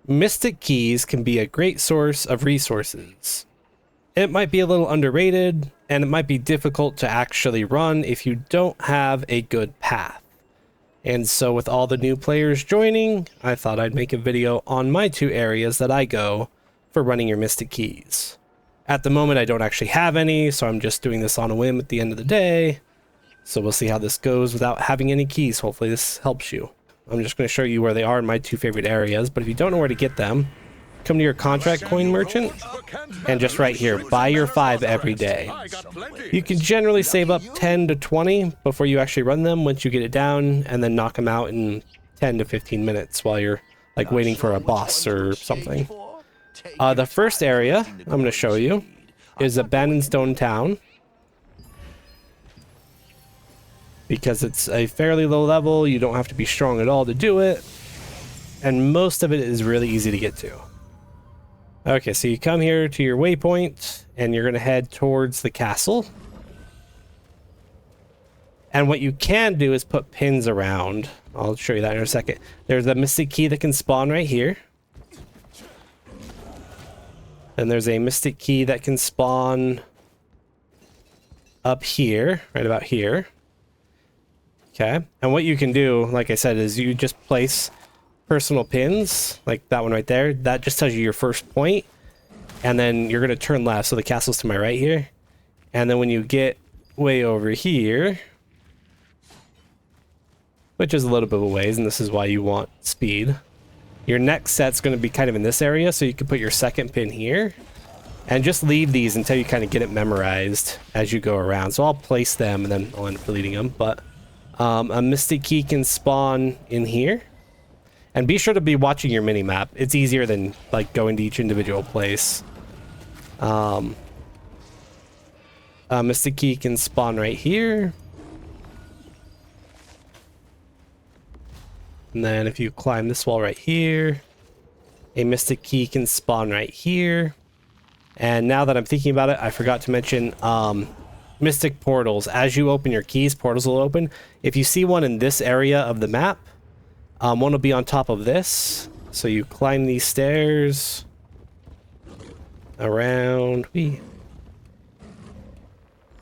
Mystic keys can be a great source of resources. It might be a little underrated, and it might be difficult to actually run if you don't have a good path. And so with all the new players joining, I thought I'd make a video on my 2 areas that I go for running your Mystic keys. At the moment, I don't actually have any, so I'm just doing this on a whim at the end of the day. So we'll see how this goes without having any keys. Hopefully this helps you. I'm just going to show you where they are in my 2 favorite areas, but if you don't know where to get them, come to your contract coin merchant, and just right here, buy your 5 every day. You can generally save up 10 to 20 before you actually run them once you get it down, and then knock them out in 10 to 15 minutes while you're like waiting for a boss or something. The first area I'm going to show you is Abandoned Stone Town, because it's a fairly low level. You don't have to be strong at all to do it, and most of it is really easy to get to. Okay, so you come here to your waypoint, and you're going to head towards the castle. And what you can do is put pins around. I'll show you that in a second. There's a mystic key that can spawn right here. Then there's a mystic key that can spawn up here, right about here. Okay, and what you can do, like I said, is you just place personal pins, like that one right there. That just tells you your first point, and then you're going to turn left, so the castle's to my right here. And then when you get way over here, which is a little bit of a ways, and this is why you want speed, your next set's going to be kind of in this area, so you can put your second pin here, and just leave these until you kind of get it memorized as you go around. So I'll place them, and then I'll end up deleting them, but a mystic key can spawn in here. And be sure to be watching your mini-map. It's easier than like going to each individual place. A mystic key can spawn right here. And then if you climb this wall right here, a mystic key can spawn right here. And now that I'm thinking about it, I forgot to mention mystic portals. As you open your keys, portals will open. If you see one in this area of the map, one will be on top of this. So you climb these stairs around.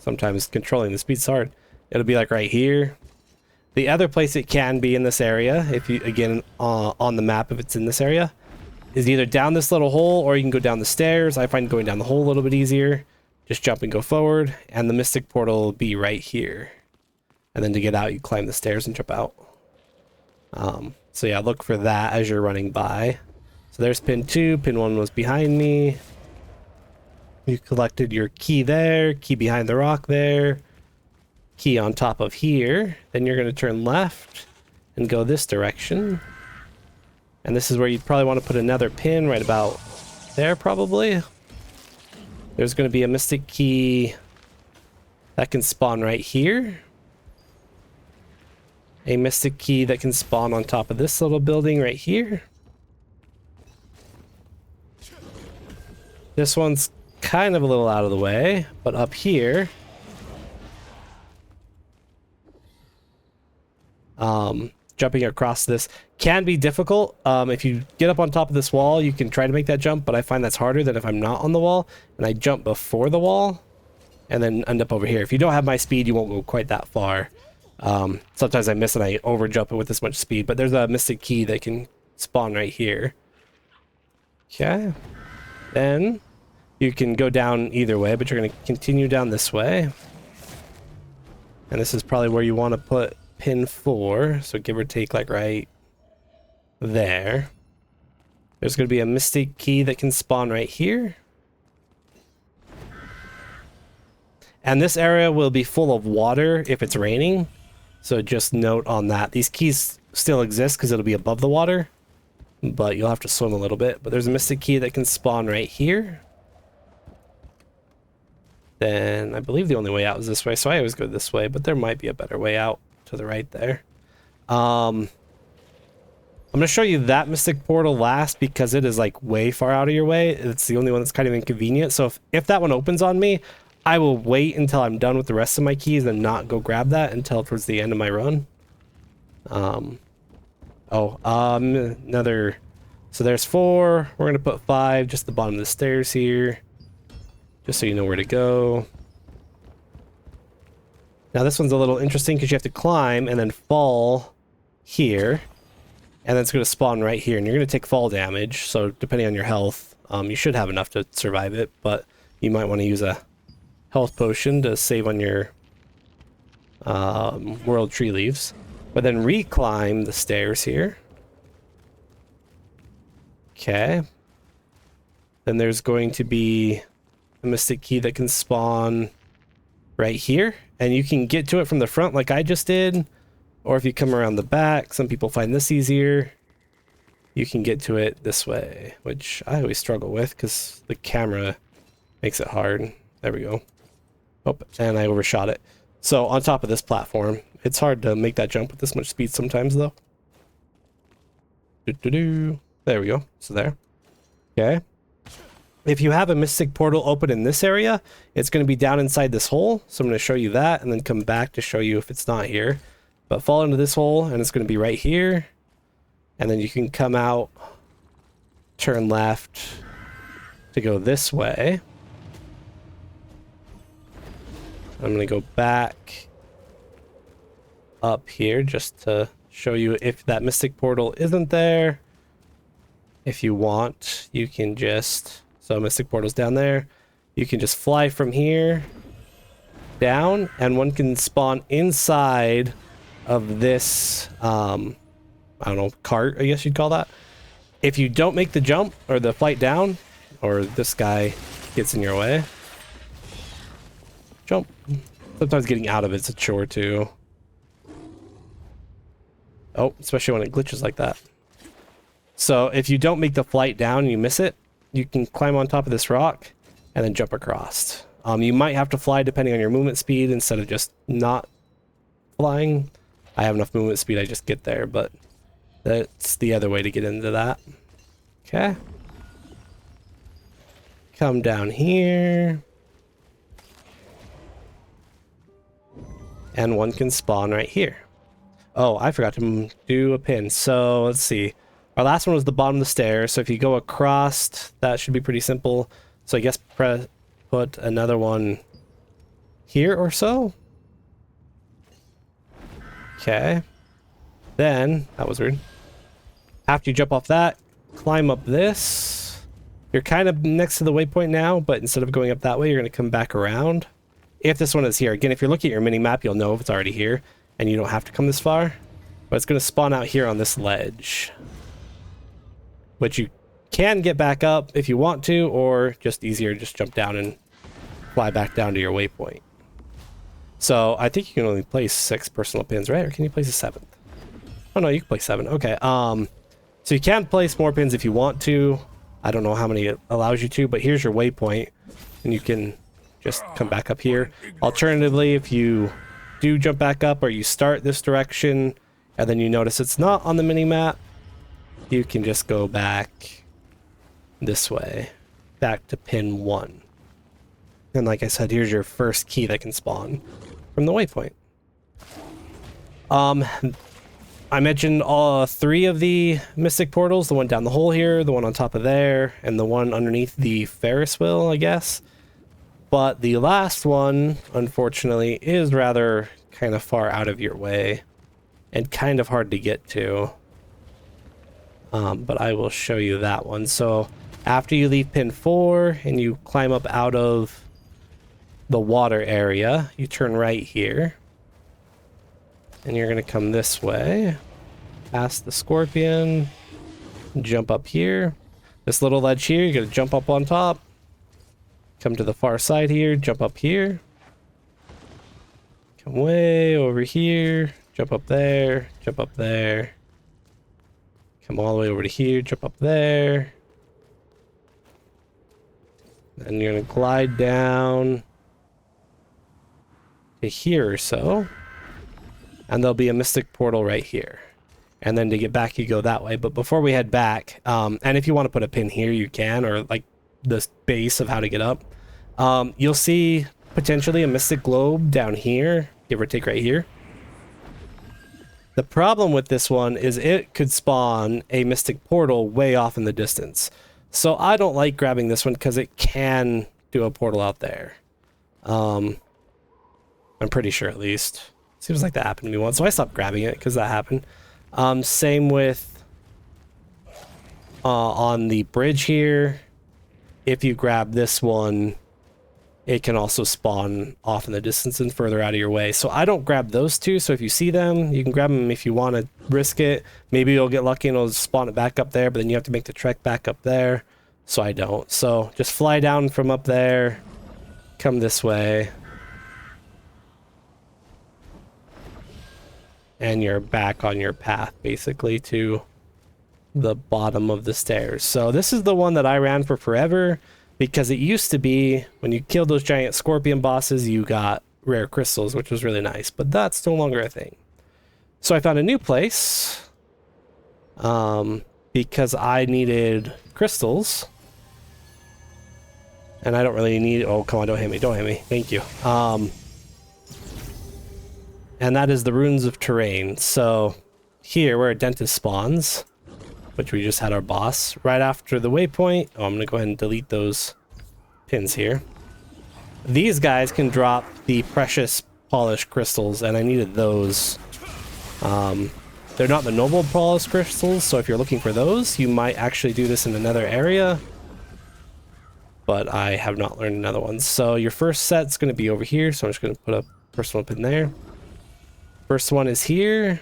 Sometimes controlling the speed's hard. It'll be like right here. The other place it can be in this area, if you, again, on the map, if it's in this area, is either down this little hole or you can go down the stairs. I find going down the hole a little bit easier. Just jump and go forward, and the mystic portal will be right here. And then to get out, you climb the stairs and jump out. So yeah, look for that as you're running by. So there's pin 2, pin 1 was behind me. You collected your key there, key behind the rock there, key on top of here. Then you're going to turn left and go this direction. And this is where you'd probably want to put another pin right about there, probably. There's going to be a mystic key that can spawn right here. A mystic key that can spawn on top of this little building right here. This one's kind of a little out of the way, but up here, jumping across this can be difficult. If you get up on top of this wall, you can try to make that jump, but I find that's harder than if I'm not on the wall and I jump before the wall and then end up over here. If you don't have my speed, you won't go quite that far. Sometimes I miss and I over jump it with this much speed, but there's a mystic key that can spawn right here. Okay, then you can go down either way, but you're going to continue down this way, and this is probably where you want to put pin 4, so give or take like right there. There's going to be a mystic key that can spawn right here, and this area will be full of water if it's raining, so just note on that. These keys still exist because it'll be above the water, but you'll have to swim a little bit. But there's a mystic key that can spawn right here. Then I believe the only way out is this way, so I always go this way, but there might be a better way out to the right there. I'm going to show you that mystic portal last because it is like way far out of your way. It's the only one that's kind of inconvenient. So if that one opens on me, I will wait until I'm done with the rest of my keys and not go grab that until towards the end of my run. Another So there's 4. We're going to put 5 just at the bottom of the stairs here, just so you know where to go. Now this one's a little interesting because you have to climb and then fall here, and then it's going to spawn right here, and you're going to take fall damage. So depending on your health, you should have enough to survive it, but you might want to use a health potion to save on your world tree leaves. But then reclimb the stairs here. Okay. Then there's going to be a mystic key that can spawn right here, and you can get to it from the front like I just did, or if you come around the back, some people find this easier, you can get to it this way, which I always struggle with because the camera makes it hard. There we go. Oh, and I overshot it. So on top of this platform, it's hard to make that jump with this much speed sometimes though. There we go. So there. Okay. If you have a mystic portal open in this area, it's going to be down inside this hole. So I'm going to show you that and then come back to show you if it's not here. But fall into this hole and it's going to be right here. And then you can come out, turn left to go this way. I'm going to go back up here just to show you if that mystic portal isn't there. If you want, you can just... So mystic portal's down there. You can just fly from here down, and one can spawn inside of this, I don't know, cart, I guess you'd call that. If you don't make the jump or the flight down, or this guy gets in your way, jump. Sometimes getting out of it's a chore too. Oh, especially when it glitches like that. So if you don't make the flight down and you miss it, you can climb on top of this rock and then jump across. You might have to fly depending on your movement speed instead of just not flying. I have enough movement speed, I just get there, but that's the other way to get into that. Okay. Come down here. And one can spawn right here. Oh, I forgot to do a pin. So let's see. Our last one was the bottom of the stairs, so if you go across, that should be pretty simple. So I guess put another one here or so. Okay. Then, that was weird. After you jump off that, climb up this. You're kind of next to the waypoint now, but instead of going up that way, you're going to come back around. If this one is here, again, if you're looking at your mini-map, you'll know if it's already here, and you don't have to come this far. But it's going to spawn out here on this ledge, which you can get back up if you want to, or just easier, just jump down and fly back down to your waypoint. So I think you can only place 6 personal pins, right? Or can you place a 7th? Oh no, you can place 7. Okay. So you can place more pins if you want to. I don't know how many it allows you to, but here's your waypoint, and you can just come back up here. Alternatively, if you do jump back up or you start this direction and then you notice it's not on the mini map, you can just go back this way, back to pin 1. And like I said, here's your first key that can spawn from the waypoint. I mentioned all 3 of the mystic portals, the one down the hole here, the one on top of there, and the one underneath the Ferris wheel, I guess. But the last one, unfortunately, is rather kind of far out of your way and kind of hard to get to. But I will show you that one. So after you leave pin 4 and you climb up out of the water area, you turn right here. And you're going to come this way, past the scorpion, jump up here. This little ledge here, you're going to jump up on top. Come to the far side here, jump up here. Come way over here, jump up there, jump up there. Come all the way over to here, jump up there. Then you're going to glide down to here or so. And there'll be a mystic portal right here. And then to get back, you go that way. But before we head back, and if you want to put a pin here, you can, or like the base of how to get up. You'll see potentially a mystic globe down here, give or take right here. The problem with this one is it could spawn a mystic portal way off in the distance. So I don't like grabbing this one because it can do a portal out there. I'm pretty sure at least. Seems like that happened to me once, so I stopped grabbing it because that happened. Same with on the bridge here. If you grab this one, it can also spawn off in the distance and further out of your way. So I don't grab those two. So if you see them, you can grab them if you want to risk it. Maybe you'll get lucky and it'll spawn it back up there, but then you have to make the trek back up there. So I don't. So just fly down from up there, come this way, and you're back on your path basically to the bottom of the stairs. So this is the one that I ran for forever, because it used to be when you killed those giant scorpion bosses, you got rare crystals, which was really nice, but that's no longer a thing. So I found a new place because I needed crystals, and I don't really need, oh, come on, don't hit me, thank you. And that is the runes of Turayne. So here where a dentist spawns, which we just had our boss, right after the waypoint. Oh, I'm gonna go ahead and delete those pins here. These guys can drop the precious polished crystals, and I needed those. They're not the noble polished crystals, so if you're looking for those, you might actually do this in another area. But I have not learned another one. So your first set's gonna be over here, so I'm just gonna put a personal pin there. First one is here.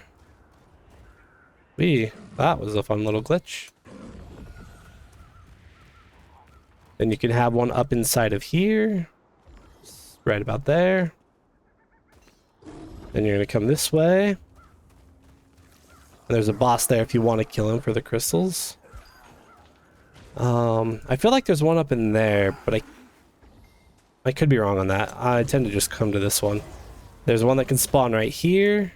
That was a fun little glitch. Then you can have one up inside of here. Right about there. Then you're going to come this way. And there's a boss there if you want to kill him for the crystals. I feel like there's one up in there, but I could be wrong on that. I tend to just come to this one. There's one that can spawn right here.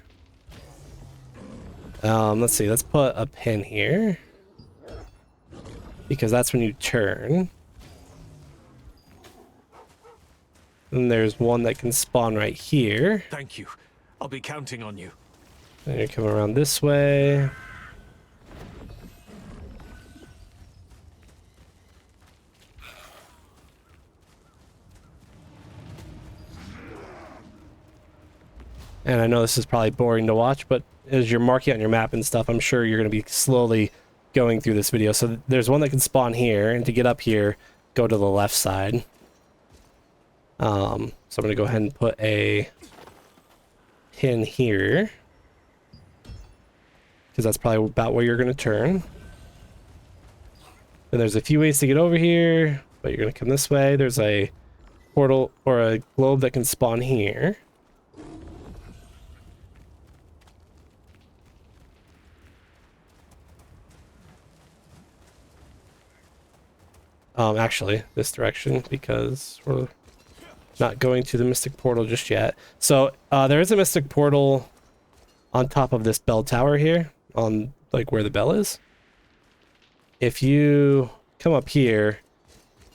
Let's see, let's put a pin here, because that's when you turn. And there's one that can spawn right here. Thank you. I'll be counting on you. And you come around this way. And I know this is probably boring to watch, but as you're marking on your map and stuff, I'm sure you're going to be slowly going through this video. So there's one that can spawn here, and to get up here, go to the left side. So I'm going to go ahead and put a pin here, because that's probably about where you're going to turn. And there's a few ways to get over here, but you're going to come this way. There's a portal or a globe that can spawn here. Actually, this direction, because we're not going to the mystic portal just yet. So there is a mystic portal on top of this bell tower here, on like where the bell is. If you come up here,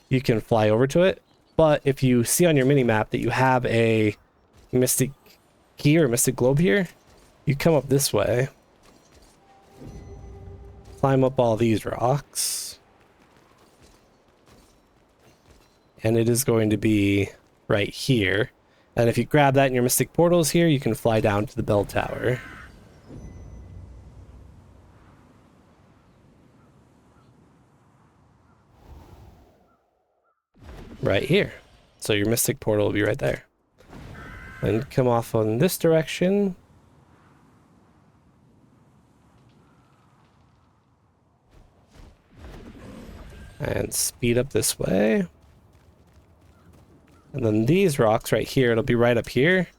you can fly over to it. But if you see on your mini map that you have a mystic key or mystic globe here, you come up this way, climb up all these rocks. And it is going to be right here. And if you grab that in your mystic portals here, you can fly down to the bell tower. Right here. So your mystic portal will be right there. And come off on this direction. And speed up this way. And then these rocks right here, it'll be right up here.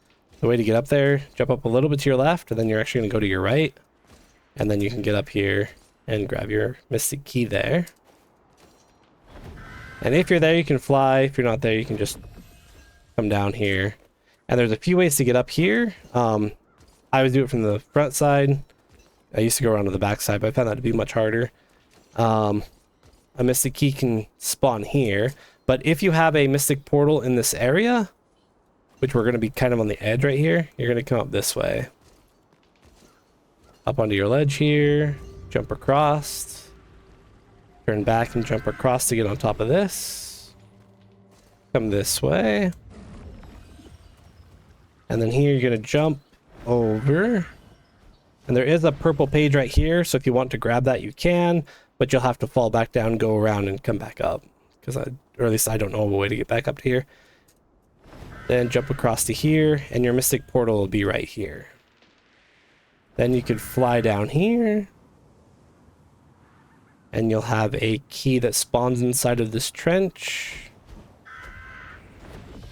The way to get up there, jump up a little bit to your left, and then you're actually going to go to your right. And then you can get up here and grab your mystic key there. And if you're there, you can fly. If you're not there, you can just come down here. And there's a few ways to get up here. I would do it from the front side. I used to go around to the back side, but I found that to be much harder. A mystic key can spawn here. But if you have a mystic portal in this area, which we're going to be kind of on the edge right here, you're going to come up this way. Up onto your ledge here, jump across, turn back and jump across to get on top of this. Come this way. And then here you're going to jump over. And there is a purple page right here, so if you want to grab that, you can, but you'll have to fall back down, go around, and come back up. Or at least I don't know a way to get back up to here. Then jump across to here, and your mystic portal will be right here. Then you could fly down here, and you'll have a key that spawns inside of this trench.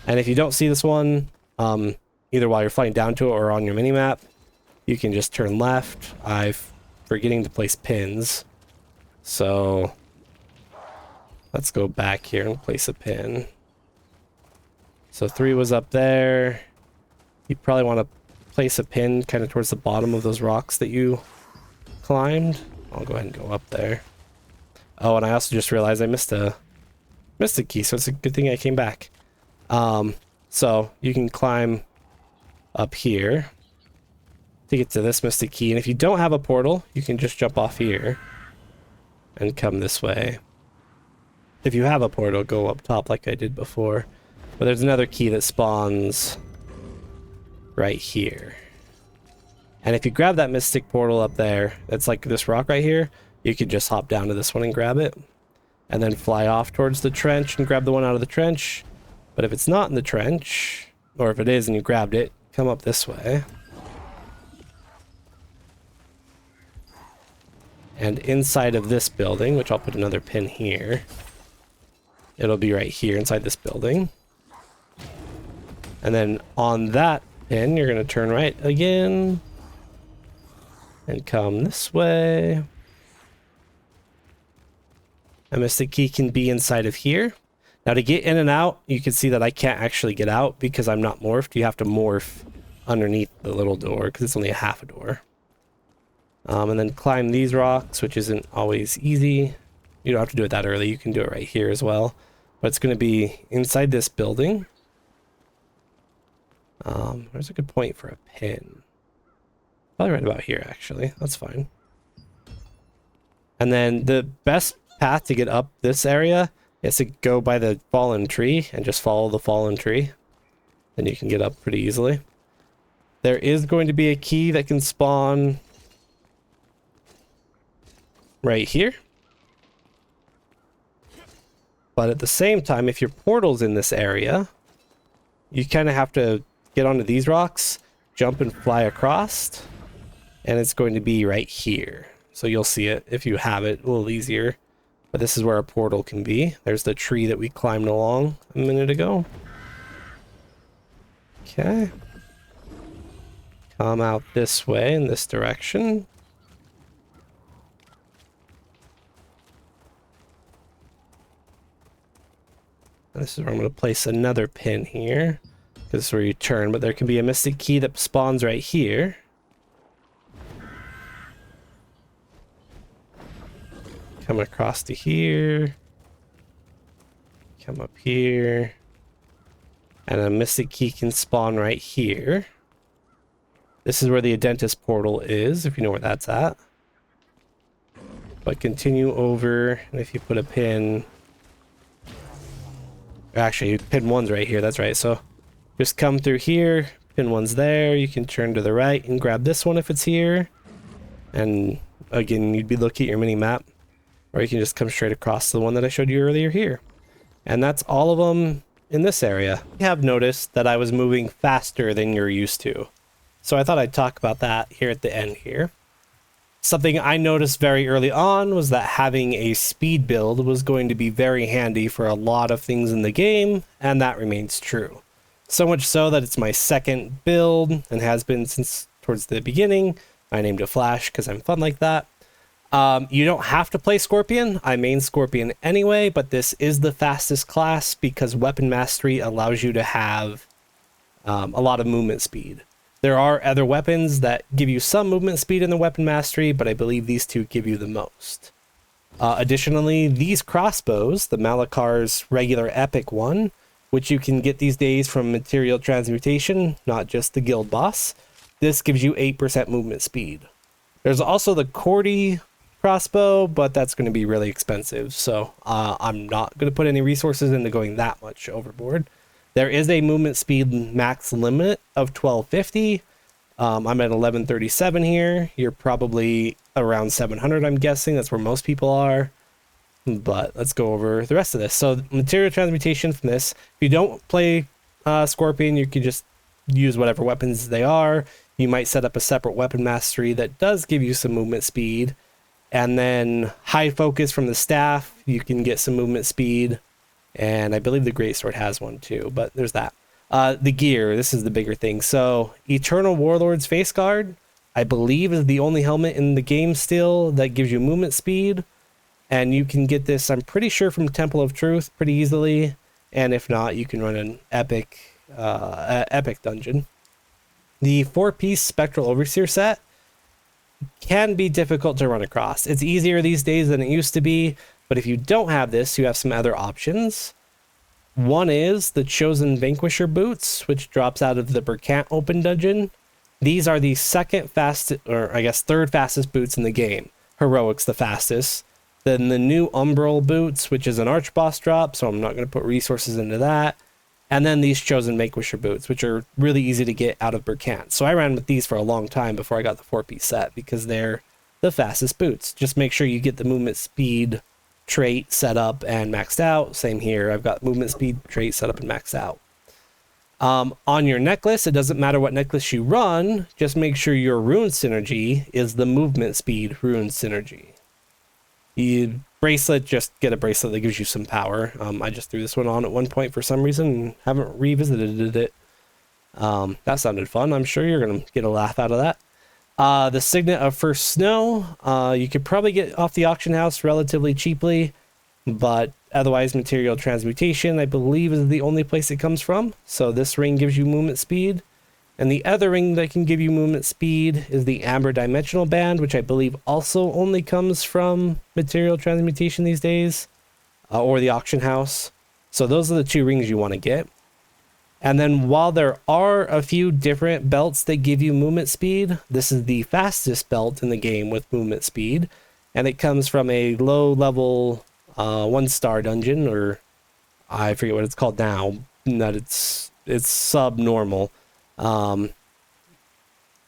And if you don't see this one, either while you're flying down to it or on your minimap, you can just turn left. I'm forgetting to place pins. So let's go back here and place a pin. So 3 was up there. You probably want to place a pin kind of towards the bottom of those rocks that you climbed. I'll go ahead and go up there. Oh, and I also just realized I missed a key, so it's a good thing I came back. So you can climb up here to get to this mystic key, and if you don't have a portal, you can just jump off here and come this way. If you have a portal, go up top like I did before. But there's another key that spawns right here. And if you grab that mystic portal up there, that's like this rock right here, you can just hop down to this one and grab it. And then fly off towards the trench and grab the one out of the trench. But if it's not in the trench, or if it is and you grabbed it, come up this way. And inside of this building, which I'll put another pin here, it'll be right here inside this building. And then on that pin, you're going to turn right again and come this way. A mystic key can be inside of here. Now to get in and out, you can see that I can't actually get out because I'm not morphed. You have to morph underneath the little door because it's only a half a door. And then climb these rocks, which isn't always easy. You don't have to do it that early. You can do it right here as well. But it's going to be inside this building. There's a good point for a pin. Probably right about here, actually. That's fine. And then the best path to get up this area is to go by the fallen tree and just follow the fallen tree. Then you can get up pretty easily. There is going to be a key that can spawn right here. But at the same time, if your portal's in this area, you kind of have to get onto these rocks, jump and fly across, and it's going to be right here. So you'll see it if you have it a little easier. But this is where a portal can be. There's the tree that we climbed along a minute ago. Okay. Come out this way in this direction. And this is where I'm going to place another pin here. This is where you turn, but there can be a mystic key that spawns right here. Come across to here. Come up here. And a mystic key can spawn right here. This is where the Adentis portal is, if you know where that's at. But continue over, and if you put a pin... Actually, pin 1's right here, that's right. So just come through here, pin 1's there. You can turn to the right and grab this one if it's here. And again, you'd be looking at your mini map. Or you can just come straight across to the one that I showed you earlier here. And that's all of them in this area. You have noticed that I was moving faster than you're used to. So I thought I'd talk about that here at the end here. Something I noticed very early on was that having a speed build was going to be very handy for a lot of things in the game, and that remains true. So much so that it's my second build, and has been since towards the beginning. I named it Flash because I'm fun like that. You don't have to play Scorpion. I main Scorpion anyway, but this is the fastest class because Weapon Mastery allows you to have a lot of movement speed. There are other weapons that give you some movement speed in the Weapon Mastery, but I believe these two give you the most. Additionally, these crossbows, the Malakar's regular epic one, which you can get these days from Material Transmutation, not just the guild boss, this gives you 8% movement speed. There's also the Cordy crossbow, but that's going to be really expensive, so I'm not going to put any resources into going that much overboard. There is a movement speed max limit of 1250. I'm at 1137 here. You're probably around 700, I'm guessing. That's where most people are. But let's go over the rest of this. So material transmutation from this. If you don't play Scorpion, you can just use whatever weapons they are. You might set up a separate weapon mastery that does give you some movement speed. And then high focus from the staff, you can get some movement speed. And I believe the greatsword has one too, but there's that. The gear, this is the bigger thing. So Eternal Warlord's face guard, I believe, is the only helmet in the game still that gives you movement speed. And you can get this, I'm pretty sure, from Temple of Truth pretty easily. And if not, you can run an epic dungeon. The 4-piece Spectral Overseer set can be difficult to run across. It's easier these days than it used to be, but if you don't have this, you have some other options. One is the Chosen Vanquisher boots, which drops out of the Burkant open dungeon. These are the second fastest, or I guess third fastest boots in the game. Heroic's the fastest. Then the new Umbral boots, which is an arch boss drop, so I'm not going to put resources into that. And then these Chosen Vanquisher boots, which are really easy to get out of Burkant. So I ran with these for a long time before I got the 4-piece set because they're the fastest boots. Just make sure you get the movement speed trait set up and maxed out. Same here. I've got movement speed trait set up and maxed out. On your necklace, it doesn't matter what necklace you run. Just make sure your rune synergy is the movement speed rune synergy. You bracelet, just get a bracelet that gives you some power. I just threw this one on at one point for some reason and haven't revisited it. That sounded fun. I'm sure you're going to get a laugh out of that. The Signet of First Snow, you could probably get off the auction house relatively cheaply, but otherwise material transmutation, I believe, is the only place it comes from. So this ring gives you movement speed. And the other ring that can give you movement speed is the Amber Dimensional Band, which I believe also only comes from material transmutation these days, or the auction house. So those are the two rings you want to get. And then while there are a few different belts that give you movement speed, this is the fastest belt in the game with movement speed. And it comes from a low level 1-star dungeon, or I forget what it's called now, that it's sub-normal.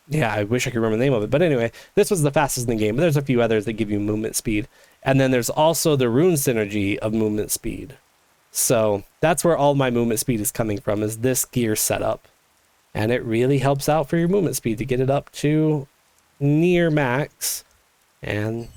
Yeah, I wish I could remember the name of it. But anyway, this was the fastest in the game, but there's a few others that give you movement speed. And then there's also the rune synergy of movement speed. So that's where all my movement speed is coming from, is this gear setup. And it really helps out for your movement speed to get it up to near max. And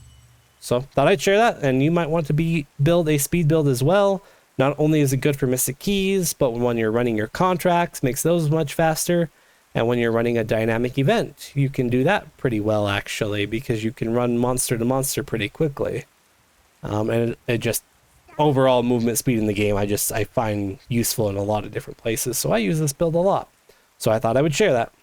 so thought I'd share that. And you might want to build a speed build as well. Not only is it good for Mystic Keys, but when you're running your contracts, makes those much faster. And when you're running a dynamic event, you can do that pretty well, actually, because you can run monster to monster pretty quickly. And it just, overall movement speed in the game, I find useful in a lot of different places. So I use this build a lot. So I thought I would share that.